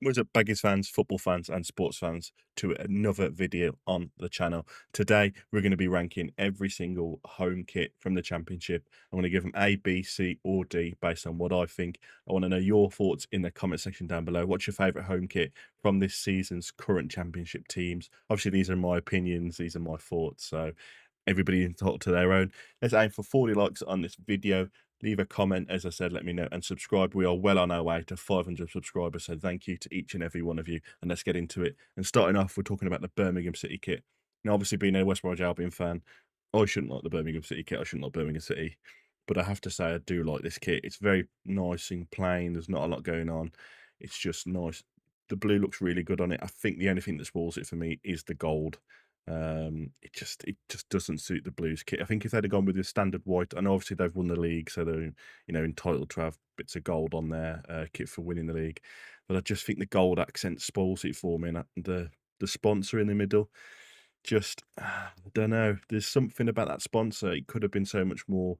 What's up, Baggies fans, football fans, and sports fans, to another video on the channel. Today, we're going to be ranking every single home kit from the Championship. I'm going to give them A, B, C, or D based on what I think. I want to know your thoughts in the comment section down below. What's your favourite home kit from this season's current Championship teams? Obviously, these are my opinions, these are my thoughts, so everybody entitled to their own. Let's aim for 40 likes on this video. Leave a comment, as I said, let me know, and subscribe. We are well on our way to 500 subscribers, so thank you to each and every one of you, and let's get into it. And starting off, we're talking about the Birmingham City kit. Now, obviously, being a West Bromwich Albion fan, I shouldn't like the Birmingham City kit. I shouldn't like Birmingham City, but I have to say I do like this kit. It's very nice and plain. There's not a lot going on. It's just nice. The blue looks really good on it. I think the only thing that spoils it for me is the gold. It just doesn't suit the Blues kit. I think if they'd have gone with the standard white, and obviously they've won the league, so they're entitled to have bits of gold on their kit for winning the league. But I just think the gold accent spoils it for me, and the sponsor in the middle, just I don't know. There's something about that sponsor. It could have been so much more.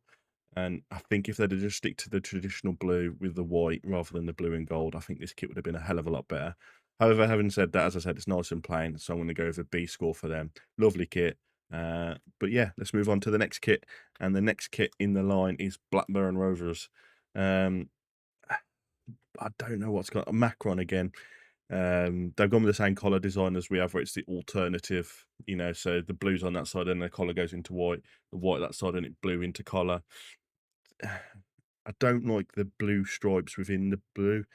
And I think if they'd have just stick to the traditional blue with the white rather than the blue and gold, I think this kit would have been a hell of a lot better. However, having said that, as I said, it's nice and plain, so I'm going to go with a B score for them. Lovely kit. But yeah, let's move on to the next kit. And the next kit in the line is Blackburn Rovers. Um, I don't know what's got Macron again. They've gone with the same collar design as we have, where it's the alternative, so the blue's on that side and the collar goes into white, the white that side and it blue into collar. I don't like the blue stripes within the blue.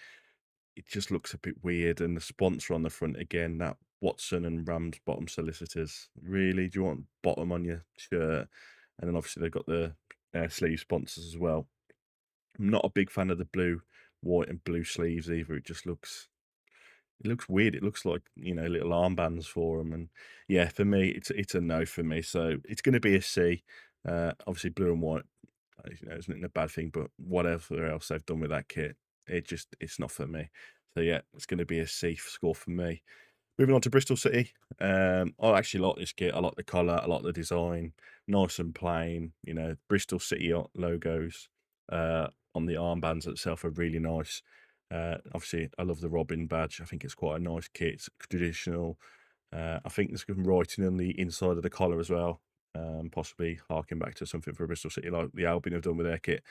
It just looks a bit weird, and the sponsor on the front again, that Watson and Ramsbottom solicitors. Really, do you want bottom on your shirt? And then obviously they've got the sleeve sponsors as well. I'm not a big fan of the blue, white, and blue sleeves either. It looks weird. It looks like little armbands for them, and yeah, for me, it's a no for me. So it's going to be a C. Obviously, blue and white isn't a bad thing, but whatever else they've done with that kit, it's not for me. So yeah, it's going to be a C score for me. Moving on to Bristol City. I actually like this kit. I like the collar. I like the design. Nice and plain. Bristol City logos on the armbands itself are really nice. Obviously, I love the Robin badge. I think it's quite a nice kit. It's traditional. I think there's some writing on the inside of the collar as well, possibly harking back to something for Bristol City like the Albion have done with their kit.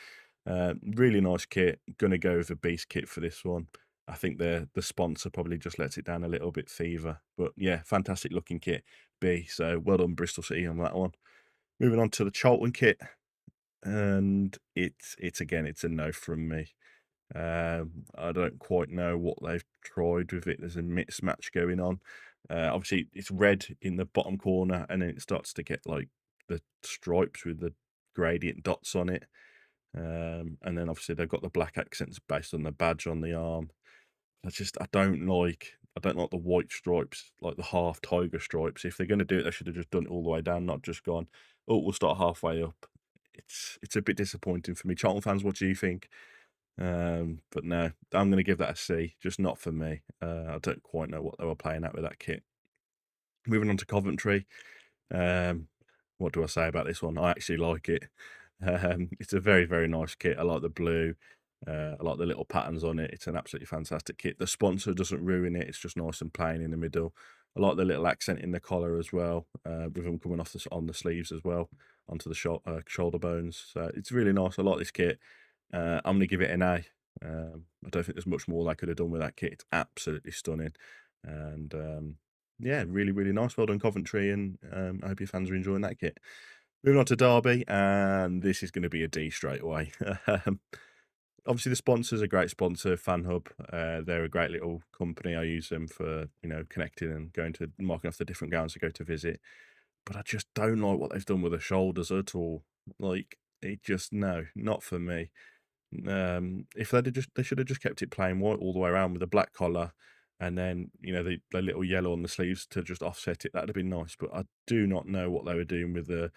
Really nice kit. Gonna go with a beast kit for this one. I think the sponsor probably just lets it down a little bit, Fever. But yeah, fantastic looking kit, B. So well done, Bristol City, on that one. Moving on to the Charlton kit, and it's again, it's a no from me. I don't quite know what they've tried with it. There's a mismatch going on. Obviously, it's red in the bottom corner, and then it starts to get like the stripes with the gradient dots on it. And then obviously they've got the black accents based on the badge on the arm. I don't like the white stripes, like the half tiger stripes. If they're going to do it, they should have just done it all the way down, not just gone, oh, we'll start halfway up. It's a bit disappointing for me. Charlton fans, what do you think? But no, I'm going to give that a C, just not for me. I don't quite know what they were playing at with that kit. Moving on to Coventry. Um, what do I say about this one? I actually like it. It's a very, very nice kit. I like the blue. I like the little patterns on it. It's an absolutely fantastic kit. The sponsor doesn't ruin it. It's just nice and plain in the middle. I like the little accent in the collar as well, with them coming off on the sleeves as well, onto the shoulder bones. So it's really nice. I like this kit. I'm going to give it an A. I don't think there's much more they could have done with that kit. It's absolutely stunning. And yeah, really, really nice. Well done, Coventry. And I hope your fans are enjoying that kit. Moving on to Derby, and this is going to be a D straight away. Obviously, the sponsor's a great sponsor, FanHub. They're a great little company. I use them for connecting and going to marking off the different grounds to go to visit. But I just don't like what they've done with the shoulders at all. Like no, not for me. If they should have just kept it plain white all the way around with a black collar, and then the little yellow on the sleeves to just offset it. That'd have been nice. But I do not know what they were doing with the.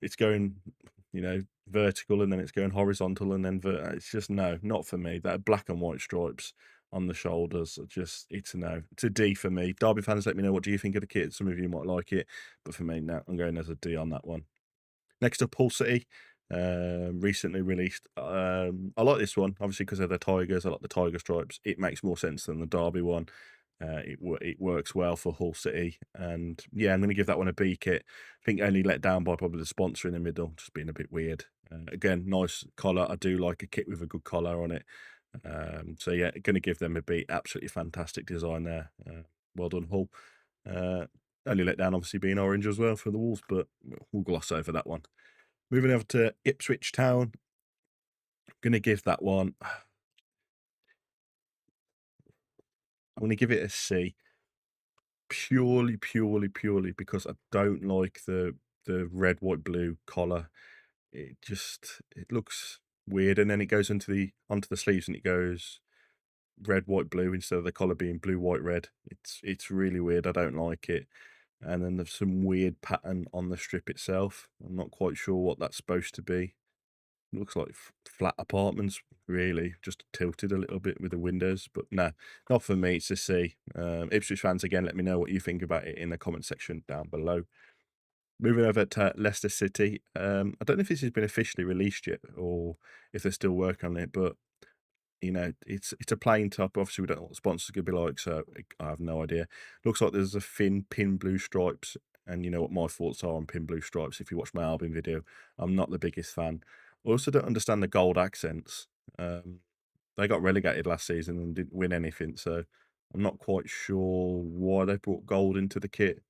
It's going, vertical, and then it's going horizontal, and then it's just no, not for me. That black and white stripes on the shoulders are it's a no. It's a D for me. Derby fans, let me know, what do you think of the kit? Some of you might like it, but for me, no, I'm going as a D on that one. Next up, Hull City. recently released. I like this one, obviously because of the tigers. I like the tiger stripes. It makes more sense than the Derby one. It works well for Hull City, and yeah, I'm going to give that one a B kit. I think only let down by probably the sponsor in the middle, just being a bit weird. Again, nice collar. I do like a kit with a good collar on it. So yeah, going to give them a B. Absolutely fantastic design there. Well done, Hull. Uh, Only let down, obviously, being orange as well for the Wolves, but we'll gloss over that one. Moving over to Ipswich Town, going to give that one. I'm going to give it a C, purely because I don't like the red, white, blue collar. It looks weird, and then it goes onto the sleeves, and it goes red, white, blue instead of the collar being blue, white, red. It's really weird. I don't like it. And then there's some weird pattern on the strip itself. I'm not quite sure what that's supposed to be. Looks like flat apartments, really, just tilted a little bit with the windows. But no, not for me. It's a C. Ipswich fans, again, let me know what you think about it in the comment section down below. Moving over to Leicester City. I don't know if this has been officially released yet or if they're still working on it, but it's a plain top. Obviously, we don't know what the sponsors are going to be like, so I have no idea. Looks like there's a thin pin blue stripes, and you know what my thoughts are on pin blue stripes. If you watch my album video, I'm not the biggest fan. I also don't understand the gold accents. Um, they got relegated last season and didn't win anything, so I'm not quite sure why they brought gold into the kit.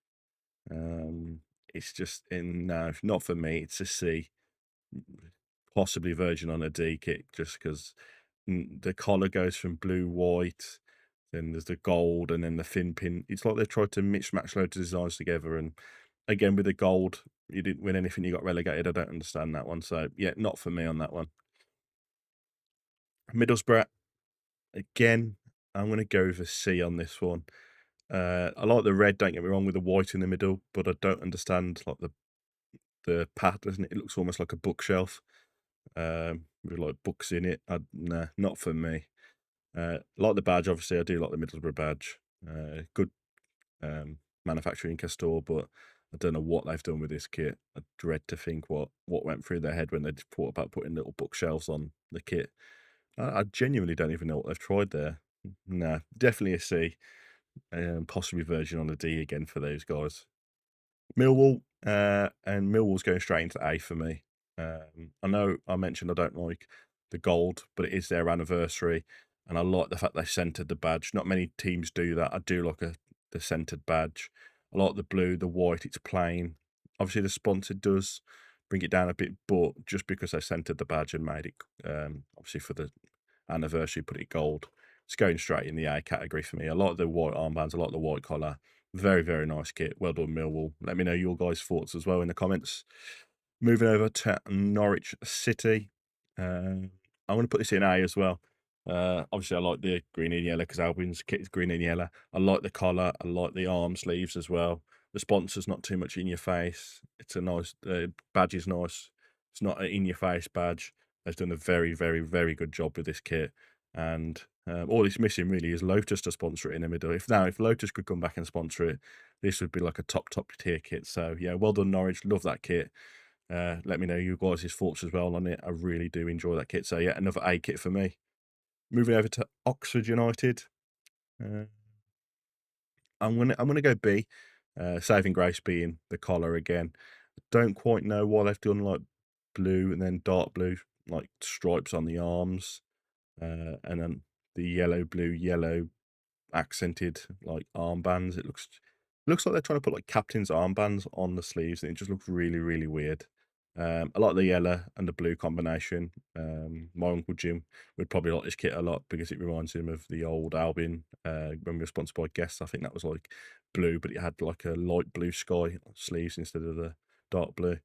Um, it's just no, not for me. It's a C, possibly version on a D kit, just because the collar goes from blue, white, then there's the gold, and then the thin pin. It's like they've tried to mix match loads of designs together. And again, with the gold, you didn't win anything, you got relegated. I don't understand that one. So, yeah, not for me on that one. Middlesbrough, again, I'm going to go with a C on this one. I like the red, don't get me wrong, with the white in the middle, but I don't understand like the pattern. It looks almost like a bookshelf with like books in it. Nah, not for me. Like the badge, obviously, I do like the Middlesbrough badge. Good manufacturing Castor, but I don't know what they've done with this kit. I dread to think what went through their head when they thought about putting little bookshelves on the kit. I genuinely don't even know what they've tried there. Nah, definitely a C. Possibly version on a D again for those guys. Millwall, and Millwall's going straight into A for me. I know I mentioned I don't like the gold, but it is their anniversary, and I like the fact they centered the badge. Not many teams do that. I do like the centered badge. I like the blue, the white. It's plain. Obviously, the sponsor does bring it down a bit, but just because they centered the badge and made it, obviously for the anniversary, put it gold. It's going straight in the A category for me. I like the white armbands. I like the white collar. Very, very nice kit. Well done, Millwall. Let me know your guys' thoughts as well in the comments. Moving over to Norwich City. I'm going to put this in A as well. Obviously, I like the green and yellow because Albion's kit is green and yellow. I like the collar. I like the arm sleeves as well. The sponsor's not too much in your face. It's a nice badge is nice. It's not an in your face badge. They've done a very, very, very good job with this kit. And all it's missing really is Lotus to sponsor it in the middle. If Lotus could come back and sponsor it, this would be like a top tier kit. So yeah, well done Norwich. Love that kit. Let me know you guys' thoughts as well on it. I really do enjoy that kit. So yeah, another A kit for me. Moving over to Oxford United. Uh, I'm gonna go B. Saving grace being the collar again. Don't quite know why they've done like blue and then dark blue like stripes on the arms, and then the yellow, blue, yellow accented like armbands. It looks like they're trying to put like captain's armbands on the sleeves, and it just looks really, really weird. I like the yellow and the blue combination. My uncle Jim would probably like this kit a lot because it reminds him of the old Albion when we were sponsored by Guess. I think that was like blue, but it had like a light blue sky sleeves instead of the dark blue.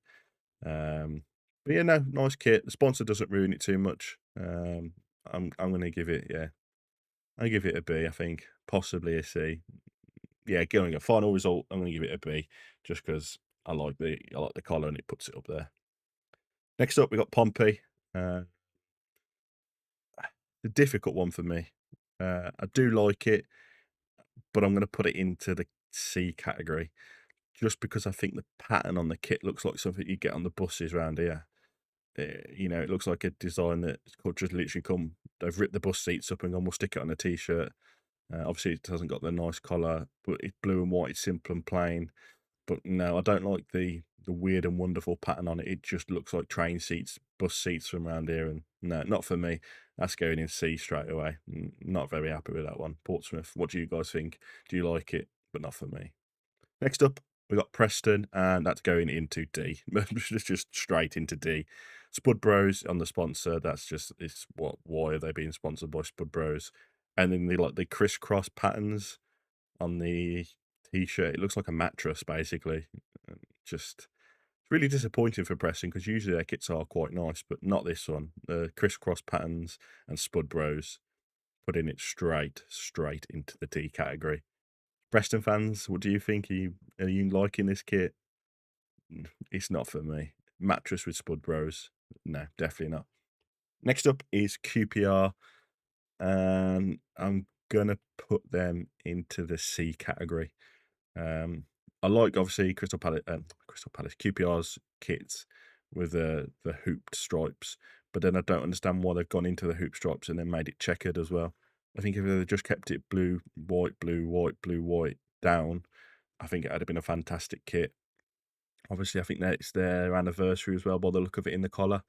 But yeah, no, nice kit. The sponsor doesn't ruin it too much. I'm gonna give it, yeah, I give it a B, I think, possibly a C. Yeah, going a final result, I'm gonna give it a B, just because I like the collar and it puts it up there. Next up, we got Pompey. Uh, the difficult one for me. I do like it, but I'm gonna put it into the C category, just because I think the pattern on the kit looks like something you get on the buses around here. You know, it looks like a design that could just literally come. They've ripped the bus seats up and gone, we'll stick it on a t-shirt. Obviously, it hasn't got the nice collar, but it's blue and white. It's simple and plain. But no, I don't like the weird and wonderful pattern on it. It just looks like train seats, bus seats from around here, and no, not for me. That's going in C straight away. Not very happy with that one. Portsmouth, what do you guys think? Do you like it? But not for me. Next up, we got Preston, and that's going into D. It's just straight into D. Spud Bros on the sponsor. That's just it's what. Why are they being sponsored by Spud Bros? And then the crisscross patterns on the t-shirt. It looks like a mattress, basically. Just it's really disappointing for Preston because usually their kits are quite nice, but not this one. The crisscross patterns and Spud Bros putting it straight into the D category. Preston fans, what do you think? Are you liking this kit? It's not for me. Mattress with Spud Bros. No, definitely not. Next up is QPR, and I'm gonna put them into the C category. I like obviously Crystal Palace QPR's kits with the hooped stripes, but then I don't understand why they've gone into the hoop stripes and then made it checkered as well. I think if they just kept it blue, white, blue, white, blue, white down, I think it would have been a fantastic kit. Obviously, I think that it's their anniversary as well by the look of it in the collar,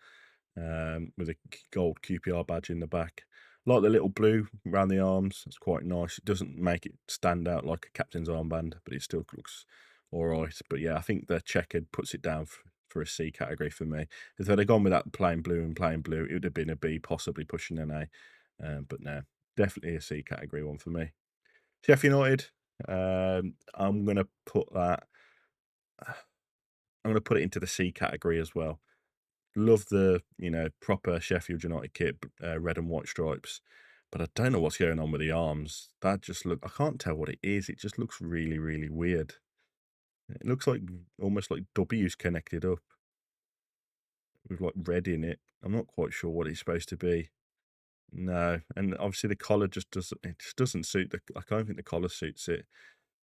with a gold QPR badge in the back. Like the little blue around the arms, it's quite nice. It doesn't make it stand out like a captain's armband, but it still looks all right. But yeah, I think the checkered puts it down for a C category for me. If they'd have gone with that plain blue and plain blue, it would have been a B, possibly pushing an A. But no, definitely a C category one for me. Sheffield United, I'm gonna put that. I'm gonna put it into the C category as well. Love the, proper Sheffield United kit, red and white stripes, but I don't know what's going on with the arms. That just I can't tell what it is. It just looks really, really weird. It looks like almost like W's connected up with like red in it. I'm not quite sure what it's supposed to be. No, and obviously the collar just doesn't suit I don't think the collar suits it.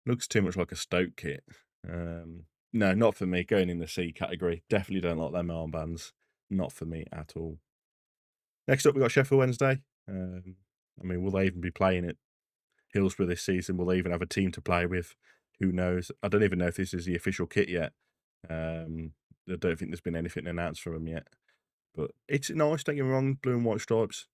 Looks too much like a Stoke kit. No, not for me. Going in the C category. Definitely don't like them armbands. Not for me at all. Next up, we got Sheffield Wednesday. I mean, will they even be playing at Hillsborough this season? Will they even have a team to play with? Who knows? I don't even know if this is the official kit yet. I don't think there's been anything announced from them yet. But it's nice, don't get me wrong, blue and white stripes.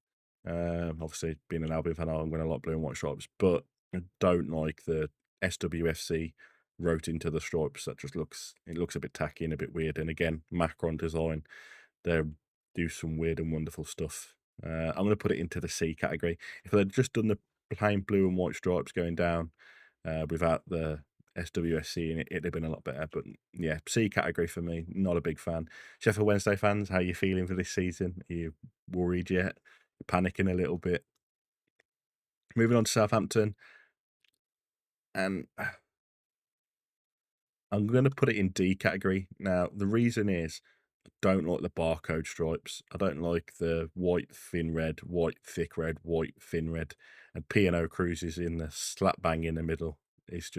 Obviously, being an Albion fan, I'm going to like blue and white stripes. But I don't like the SWFC wrote into the stripes. It looks a bit tacky and a bit weird. And again, Macron design. They do some weird and wonderful stuff. I'm going to put it into the C category. If they'd just done the plain blue and white stripes going down without the SWSC in it, it'd have been a lot better. But yeah, C category for me. Not a big fan. Sheffield Wednesday fans, how are you feeling for this season? Are you worried yet? Panicking a little bit? Moving on to Southampton, and I'm going to put it in D category. Now, the reason is I don't like the barcode stripes. I don't like the white thin red, white thick red, white thin red, and P&O Cruises in the slap bang in the middle. It's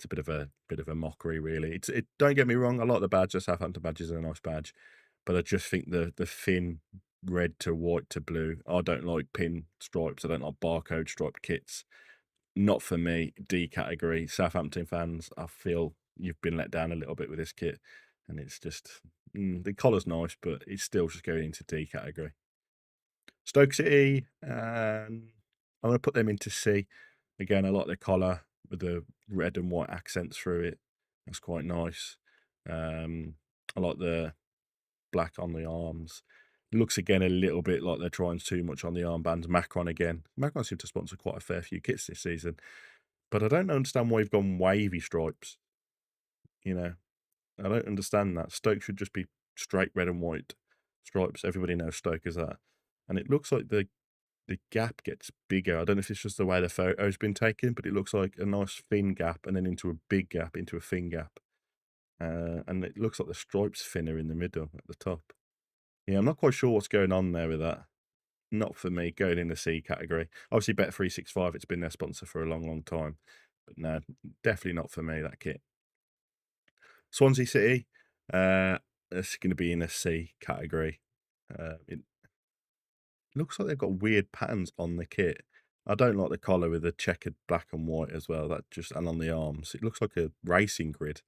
a bit of a mockery, really. Don't get me wrong. I like the badge. The Southampton badge is a nice badge, but I just think the thin red to white to blue. I don't like pin stripes. I don't like barcode striped kits. Not for me. D category. Southampton fans, I feel you've been let down a little bit with this kit, and it's just the collar's nice, but it's still just going into D category. Stoke City, I'm going to put them into C. Again, I like the collar with the red and white accents through it. That's quite nice. I like the black on the arms. It looks again a little bit like they're trying too much on the armbands. Macron again. Macron seems to sponsor quite a fair few kits this season, but I don't understand why you've gone wavy stripes. You know, I don't understand that. Stoke should just be straight red and white stripes. Everybody knows Stoke is that, and it looks like the gap gets bigger. I don't know if it's just the way the photo's been taken, but it looks like a nice thin gap and then into a big gap, into a thin gap. And it looks like the stripe's thinner in the middle at the top. Yeah, I'm not quite sure what's going on there with that. Not for me, going in the C category. Obviously, Bet365, it's been their sponsor for a long, long time. But no, definitely not for me, that kit. Swansea City, It's going to be in a C category. It looks like they've got weird patterns on the kit. I don't like the collar with the checkered black and white as well. That just and on the arms, it looks like a racing grid,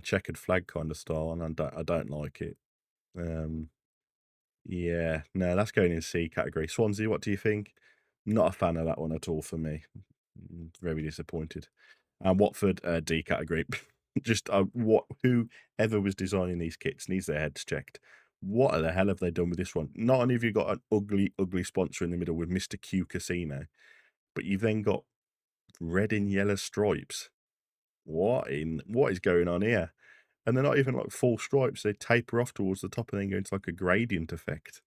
checkered flag kind of style, and I don't like it. Um, yeah, no, that's going in C category. Swansea, what do you think? Not a fan of that one at all for me. Very disappointed. And Watford, D category. Just whoever was designing these kits needs their heads checked. What the hell have they done with this one? Not only have you got an ugly, ugly sponsor in the middle with Mr. Q Casino, but you've then got red and yellow stripes. What is going on here? And they're not even like full stripes. They taper off towards the top and then go into like a gradient effect.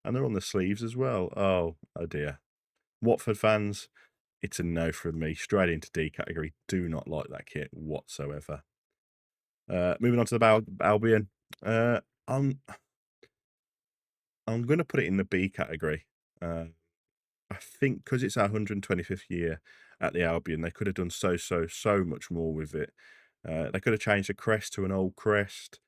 And they're on the sleeves as well. Oh dear. Watford fans, it's a no from me. Straight into D category. Do not like that kit whatsoever. Moving on to the Albion. Uh, I'm I'm gonna put it in the B category. Uh, I think because it's our 125th year at the Albion, they could have done so much more with it. They could have changed the crest to an old crest.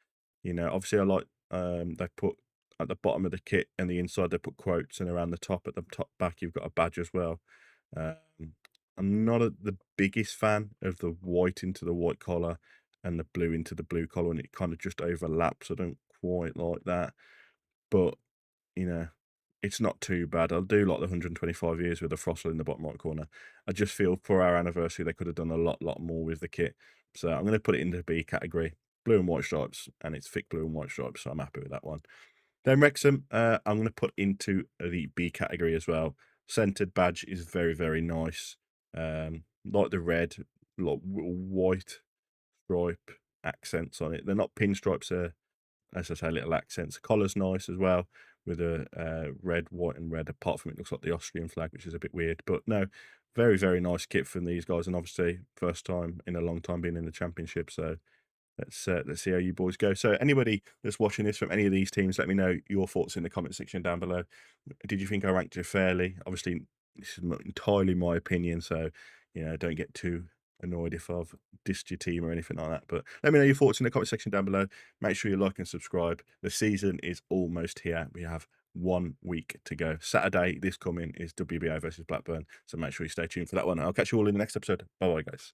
Obviously I like they put at the bottom of the kit and the inside they put quotes, and around the top at the top back you've got a badge as well. Um, I'm not the biggest fan of the white into the white collar and the blue into the blue collar, and it kind of just overlaps. I don't quite like that, but you know, it's not too bad. I do like the 125 years with the Frossel in the bottom right corner. I just feel for our anniversary, they could have done a lot more with the kit. So I'm going to put it in the B category. Blue and white stripes, and it's thick blue and white stripes, so I'm happy with that one. Then Wrexham, I'm going to put into the B category as well. Centered badge is very nice. Like the red, like white stripe accents on it. They're not pinstripes, as I say, little accents. The collar's nice as well, with a red, white, and red. Apart from it looks like the Austrian flag, which is a bit weird. But no, very nice kit from these guys, and obviously first time in a long time being in the championship. So let's see how you boys go. So anybody that's watching this from any of these teams, let me know your thoughts in the comment section down below. Did you think I ranked you fairly? Obviously, this is entirely my opinion, so don't get too annoyed if I've dissed your team or anything like that. But let me know your thoughts in the comment section down below. Make sure you like and subscribe. The season is almost here. We have 1 week to go. Saturday, this coming, is WBA versus Blackburn. So make sure you stay tuned for that one. I'll catch you all in the next episode. Bye bye, guys.